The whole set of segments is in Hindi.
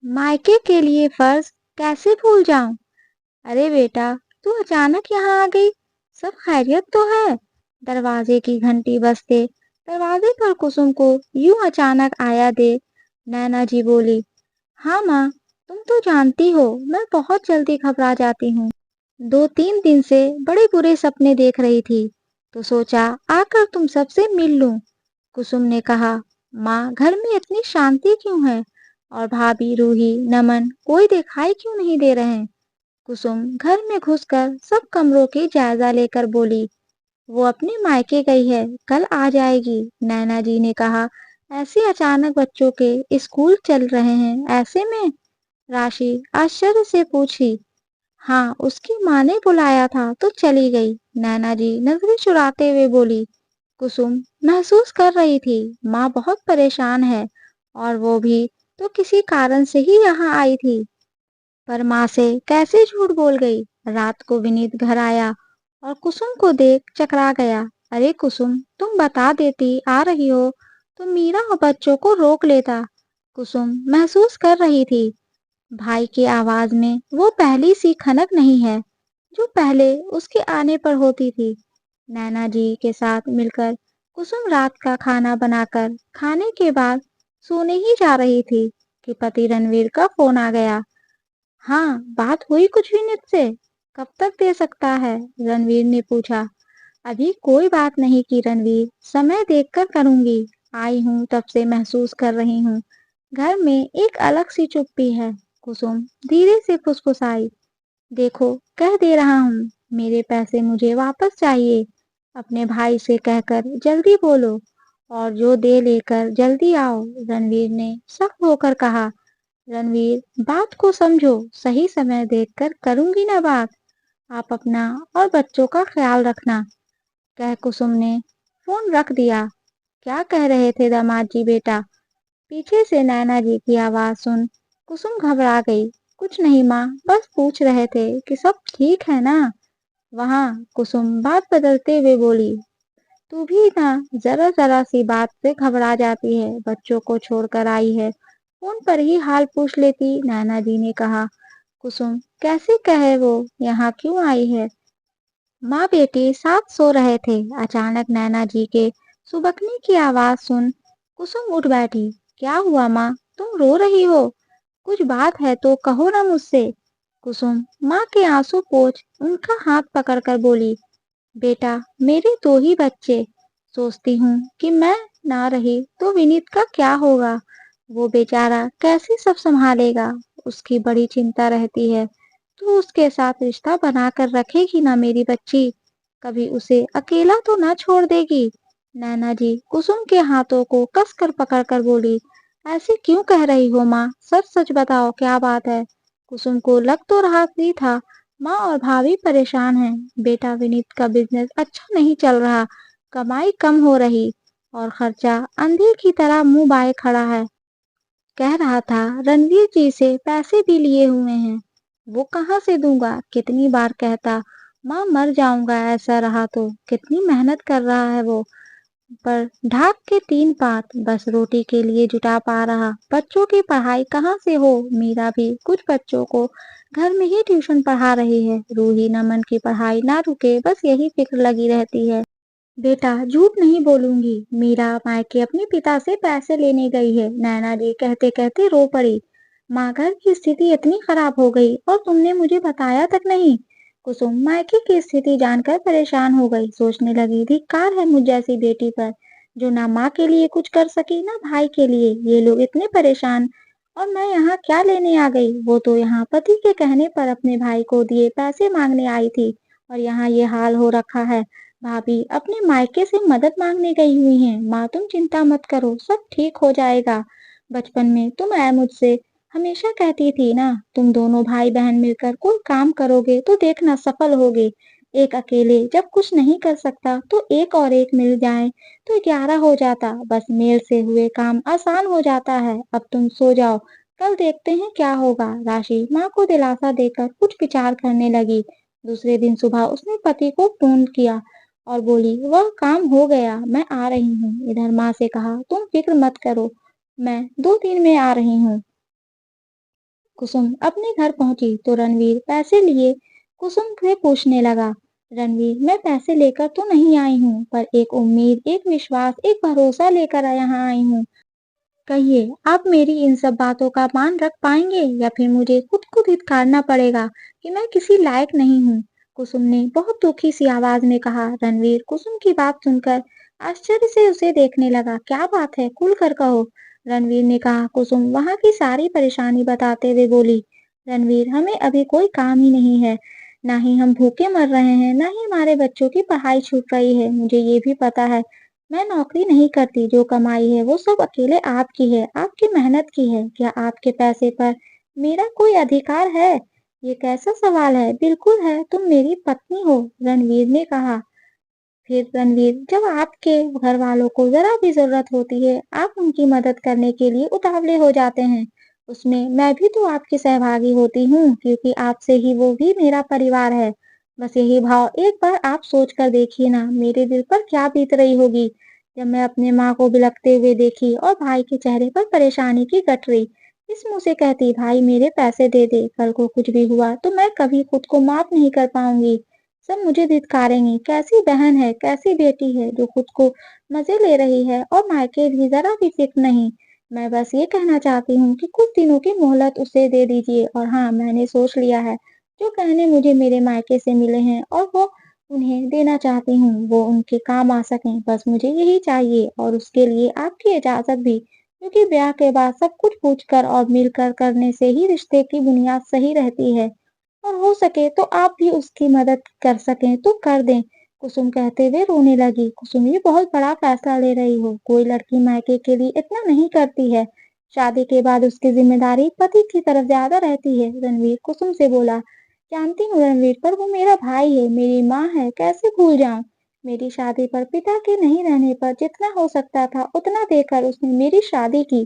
मायके के लिए फर्ज कैसे भूल जाऊं। अरे बेटा, तू अचानक यहाँ आ गई। सब खैरियत तो है। दरवाजे की घंटी बजते दरवाजे पर कुसुम को यूं अचानक आया देख नैना जी बोली, हाँ माँ, तुम तो जानती हो मैं बहुत जल्दी घबरा जाती हूँ। 2-3 दिन से बड़े बुरे सपने देख रही थी, तो सोचा आकर तुम सबसे मिल लूं। कुसुम ने कहा, माँ घर में इतनी शांति क्यों है? और भाभी, रूही, नमन कोई दिखाई क्यों नहीं दे रहे? कुसुम घर में घुसकर सब कमरों की जायजा लेकर बोली, वो अपने मायके गई है, कल आ जाएगी। नैना जी ने कहा, ऐसे अचानक बच्चों के स्कूल चल रहे हैं, ऐसे में? राशि आश्चर्य से पूछी। हाँ, उसकी माँ ने बुलाया था तो चली गई। नैना जी नजरें चुराते हुए बोली। कुसुम महसूस कर रही थी माँ बहुत परेशान है, और वो भी तो किसी कारण से ही यहाँ आई थी। पर माँ से कैसे झूठ बोल गई। रात को विनीत घर आया और कुसुम को देख चकरा गया। अरे कुसुम, तुम बता देती आ रही हो तो मीरा और बच्चों को रोक लेता। कुसुम महसूस कर रही थी भाई की आवाज में वो पहली सी खनक नहीं है जो पहले उसके आने पर होती थी। नैना जी के साथ मिलकर कुसुम रात का खाना बनाकर खाने के बाद सोने ही जा रही थी कि पति रणवीर का फोन आ गया। हाँ, बात हुई कुछ विनीत से? कब तक दे सकता है? रणवीर ने पूछा। अभी कोई बात नहीं की रणवीर, समय देखकर करूंगी। आई हूँ तब से महसूस कर रही हूँ घर में एक अलग सी चुप्पी है। कुसुम धीरे से फुसफुसाई, देखो कह दे रहा हूँ, मेरे पैसे मुझे वापस चाहिए। अपने भाई से कहकर जल्दी बोलो, और जो दे लेकर जल्दी आओ। रणवीर ने सख्त होकर कहा। रणवीर बात को समझो, सही समय देखकर करूंगी ना बात। आप अपना और बच्चों का ख्याल रखना। कह कुसुम ने फोन रख दिया। क्या कह रहे थे दामाद जी बेटा? पीछे से नैना जी की आवाज सुन कुसुम घबरा गई। कुछ नहीं माँ, बस पूछ रहे थे कि सब ठीक है ना वहाँ। कुसुम बात बदलते हुए बोली, तू भी ना जरा जरा सी बात से घबरा जाती है, बच्चों को छोड़कर आई है, फोन पर ही हाल पूछ लेती। नैना जी ने कहा। कुसुम कैसे कहे वो यहाँ क्यों आई है? माँ बेटी साथ सो रहे थे। अचानक नैना जी के सुबकने की आवाज सुन कुसुम उठ बैठी। क्या हुआ माँ, तुम रो रही हो? कुछ बात है तो कहो ना मुझसे। कुसुम माँ के आंसू पोंछ उनका हाथ पकड़कर बोली, बेटा मेरे दो ही बच्चे, सोचती हूँ कि मैं ना रही तो विनीत का क्या होगा। वो बेचारा कैसे सब संभालेगा, उसकी बड़ी चिंता रहती है। तो उसके साथ रिश्ता बनाकर रखेगी ना मेरी बच्ची, कभी उसे अकेला तो ना छोड़ देगी। नैना जी कुसुम के हाथों को कसकर पकड़कर बोली, ऐसे क्यों कह रही हो माँ, सच सच बताओ क्या बात है। कुसुम को लग तो रहा ही था माँ और भाभी परेशान हैं। बेटा विनीत का बिजनेस अच्छा नहीं चल रहा, कमाई कम हो रही और खर्चा अंधे की तरह मुंह बाए खड़ा है। कह रहा था रणवीर जी से पैसे भी लिए हुए हैं, वो कहाँ से दूंगा। कितनी बार कहता माँ मर जाऊंगा ऐसा रहा तो। कितनी मेहनत कर रहा है वो, पर ढाक के 3 पात बस रोटी के लिए जुटा पा रहा। बच्चों की पढ़ाई कहाँ से हो। मीरा भी कुछ बच्चों को घर में ही ट्यूशन पढ़ा रही है। रूही नमन की पढ़ाई ना रुके, बस यही फिक्र लगी रहती है। बेटा झूठ नहीं बोलूंगी, मीरा मायके अपने पिता से पैसे लेने गई है। नैना जी कहते कहते रो पड़ी। माँ घर की स्थिति इतनी खराब हो गई और तुमने मुझे बताया तक नहीं। कुसुम मायके की स्थिति जानकर परेशान हो गई, सोचने लगी धिक्कार है मुझ जैसी बेटी पर, जो ना माँ के लिए कुछ कर सकी ना भाई के लिए। ये लोग इतने परेशान, और मैं यहाँ क्या लेने आ गई। वो तो यहाँ पति के कहने पर अपने भाई को दिए पैसे मांगने आई थी, और यहाँ ये हाल हो रखा है। भाभी अपने मायके से मदद मांगने गई हुई हैं। माँ तुम चिंता मत करो, सब ठीक हो जाएगा। बचपन में तुम मुझसे हमेशा कहती थी ना, तुम दोनों भाई बहन मिलकर कोई काम करोगे तो देखना सफल होगे। एक अकेले जब कुछ नहीं कर सकता तो एक और एक मिल जाए तो 11 हो जाता। बस मेल से हुए काम आसान हो जाता है। अब तुम सो जाओ, कल देखते हैं क्या होगा। राशि माँ को दिलासा देकर कुछ विचार करने लगी। दूसरे दिन सुबह उसने पति को फोन किया और बोली, वह काम हो गया, मैं आ रही हूँ। इधर माँ से कहा, तुम फिक्र मत करो, मैं 2 दिन में आ रही हूँ। कुसुम अपने घर पहुंची तो रणवीर पैसे लिए कुसुम से पूछने लगा। रणवीर, मैं पैसे लेकर तो नहीं आई हूँ, पर एक उम्मीद, एक विश्वास, एक भरोसा लेकर यहाँ आई हूँ। कहिए, आप मेरी इन सब बातों का मान रख पाएंगे या फिर मुझे खुद को धिक्कारना पड़ेगा कि मैं किसी लायक नहीं हूँ? कुसुम ने बहुत दुखी सी आवाज में कहा। रणवीर कुसुम की बात सुनकर आश्चर्य से उसे देखने लगा। क्या बात है, खुल कर कहो। रणवीर ने कहा। कुसुम वहां की सारी परेशानी बताते हुए बोली। रणवीर, हमें अभी कोई काम ही नहीं है, ना ही हम भूखे मर रहे हैं, ना ही हमारे बच्चों की पढ़ाई छूट रही है। मुझे ये भी पता है, मैं नौकरी नहीं करती, जो कमाई है वो सब अकेले आपकी है, आपकी मेहनत की है। क्या आपके पैसे पर मेरा कोई अधिकार है? ये कैसा सवाल है? बिल्कुल है, तुम मेरी पत्नी हो, रणवीर ने कहा। फिर रणवीर, जब आपके घर वालों को जरा भी जरूरत होती है, आप उनकी मदद करने के लिए उतावले हो जाते हैं। उसमें मैं भी तो आपकी सहभागी होती हूँ, क्योंकि आपसे ही वो भी मेरा परिवार है। बस यही भाव एक बार आप सोच कर देखिए ना, मेरे दिल पर क्या बीत रही होगी जब मैं अपने माँ को बिलखते हुए देखी और भाई के चेहरे पर परेशानी की गठरी। इस मुंह से कहती, भाई मेरे पैसे दे दे, कल को कुछ भी हुआ तो मैं कभी खुद को माफ नहीं कर पाऊंगी। सब मुझे धिक्कारेंगे। कैसी बहन है, कैसी बेटी है जो खुद को मजे ले रही है और मायके भी जरा भी फिक्र नहीं। मैं बस ये कहना चाहती हूँ कि कुछ दिनों की मोहलत उसे दे दीजिए। और हाँ, मैंने सोच लिया है, जो गहने मुझे मेरे मायके से मिले हैं और वो उन्हें देना चाहती हूँ, वो उनके काम आ सकें। बस मुझे यही चाहिए और उसके लिए आपकी इजाजत भी, क्योंकि ब्याह के बाद सब कुछ पूछकर और मिलकर करने से ही रिश्ते की बुनियाद सही रहती है। और हो सके तो आप भी उसकी मदद कर सकें तो कर दें। कुसुम कहते हुए रोने लगी। कुसुम, ये बहुत बड़ा फैसला ले रही हो। कोई लड़की मायके के लिए इतना नहीं करती है। शादी के बाद उसकी जिम्मेदारी पति की तरफ ज्यादा रहती है। रणवीर कुसुम से बोला। जानती हूँ रणवीर, पर वो मेरा भाई है, मेरी माँ है, कैसे भूल जाऊं। मेरी शादी पर पिता के नहीं रहने पर जितना हो सकता था उतना देकर उसने मेरी शादी की,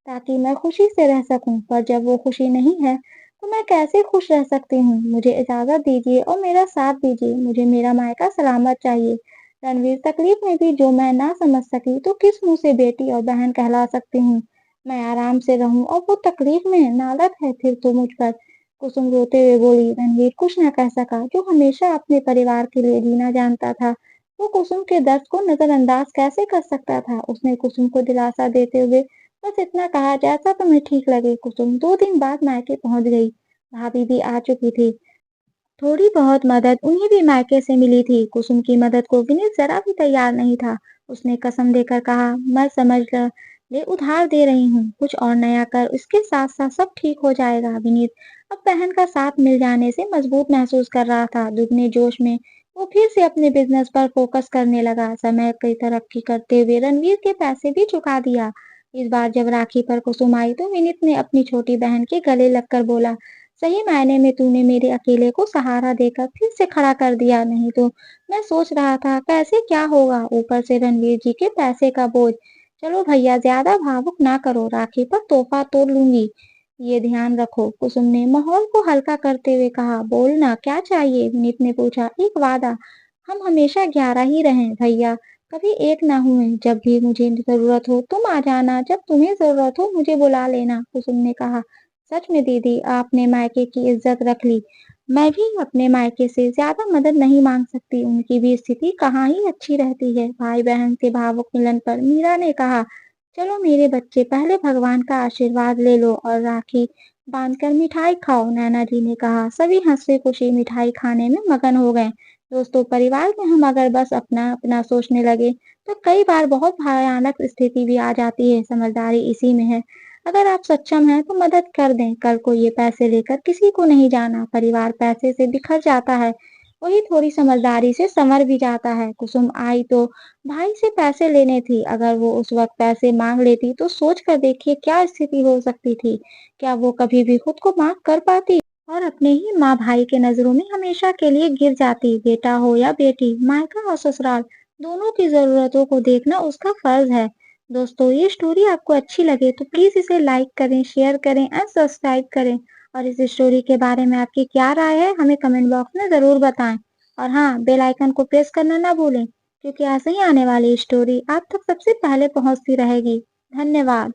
ताकि मैं खुशी से रह सकूं। पर जब वो खुशी नहीं है तो मैं कैसे खुश रह सकती हूँ। मुझे इजाजत दीजिए और मेरा साथ दीजिए। मुझे मेरा मायका सलामत चाहिए। रणवीर, तकलीफ में भी जो मैं ना समझ सकी तो किस मुंह से बेटी और बहन कहला सकती हूँ। मैं आराम से रहूं और वो तकलीफ में नालत है फिर तो मुझ पर। कुसुम रोते हुए बोली। रणवीर कुछ न कह सका। जो हमेशा अपने परिवार के लिए जीना जानता था, वो कुसुम के दर्द को नजरअंदाज कैसे कर सकता था। उसने कुसुम को दिलासा देते हुए बस इतना कहा, जैसा तुम्हें ठीक लगे। कुसुम 2 दिन बाद मायके पहुंच गई। भाभी भी आ चुकी थी। थोड़ी बहुत मदद उन्हें भी मायके से मिली थी। कुसुम की मदद को विनीत जरा भी तैयार नहीं था। उसने कसम देकर कहा, मैं समझ ले उधार दे रही हूँ, कुछ और नया कर, इसके साथ साथ सब ठीक हो जाएगा। विनीत अब बहन का साथ मिल जाने से मजबूत महसूस कर रहा था। दुगने जोश में वो फिर से अपने बिजनेस पर फोकस करने लगा। समय की तरक्की करते हुए रणवीर के पैसे भी चुका दिया। इस बार जब राखी पर कुसुम आई तो विनीत ने अपनी छोटी बहन के गले लगकर बोला, सही मायने में तूने मेरे अकेले को सहारा देकर फिर से खड़ा कर दिया। नहीं तो मैं सोच रहा था कैसे क्या होगा, ऊपर से रणवीर जी के पैसे का बोझ। चलो भैया, ज्यादा भावुक ना करो, राखी पर तोहफा तोड़ लूंगी, ये ध्यान रखो। कुसुम ने माहौल को हल्का करते हुए कहा। बोलना क्या चाहिए, विनीत ने पूछा। एक वादा, हम हमेशा 11 ही रहें भैया, कभी एक ना हुए। जब भी मुझे जरूरत हो तुम आ जाना, जब तुम्हें जरूरत हो मुझे बुला लेना, कुसुम ने कहा। सच में दीदी, आपने मायके की इज्जत रख ली। मैं भी अपने मायके से ज्यादा मदद नहीं मांग सकती, उनकी भी स्थिति कहाँ ही अच्छी रहती है। भाई बहन के भावुक मिलन पर मीरा ने कहा, चलो मेरे बच्चे, पहले भगवान का आशीर्वाद ले लो और राखी बांधकर मिठाई खाओ, नैना जी ने कहा। सभी हंसी खुशी मिठाई खाने में मगन हो गए। दोस्तों, परिवार में हम अगर बस अपना अपना सोचने लगे तो कई बार बहुत भयानक स्थिति भी आ जाती है। समझदारी इसी में है। अगर आप सक्षम हैं तो मदद कर दें। कल को ये पैसे लेकर किसी को नहीं जाना। परिवार पैसे से बिखर जाता है, वही थोड़ी समझदारी से संवर भी जाता है। कुसुम आई तो भाई से पैसे लेने थी। अगर वो उस वक्त पैसे मांग लेती तो सोच कर देखिए क्या स्थिति हो सकती थी। क्या वो कभी भी खुद को माफ कर पाती और अपने ही माँ भाई के नजरों में हमेशा के लिए गिर जाती। बेटा हो या बेटी, मायका और ससुराल दोनों की जरूरतों को देखना उसका फर्ज है। दोस्तों, ये स्टोरी आपको अच्छी लगे तो प्लीज इसे लाइक करें, शेयर करें एंड सब्सक्राइब करें। और इस स्टोरी के बारे में आपकी क्या राय है, हमें कमेंट बॉक्स में जरूर बताएं। और हाँ, बेल आइकन को प्रेस करना ना भूलें, क्योंकि ऐसे ही आने वाली स्टोरी आप तक सबसे पहले पहुंचती रहेगी। धन्यवाद।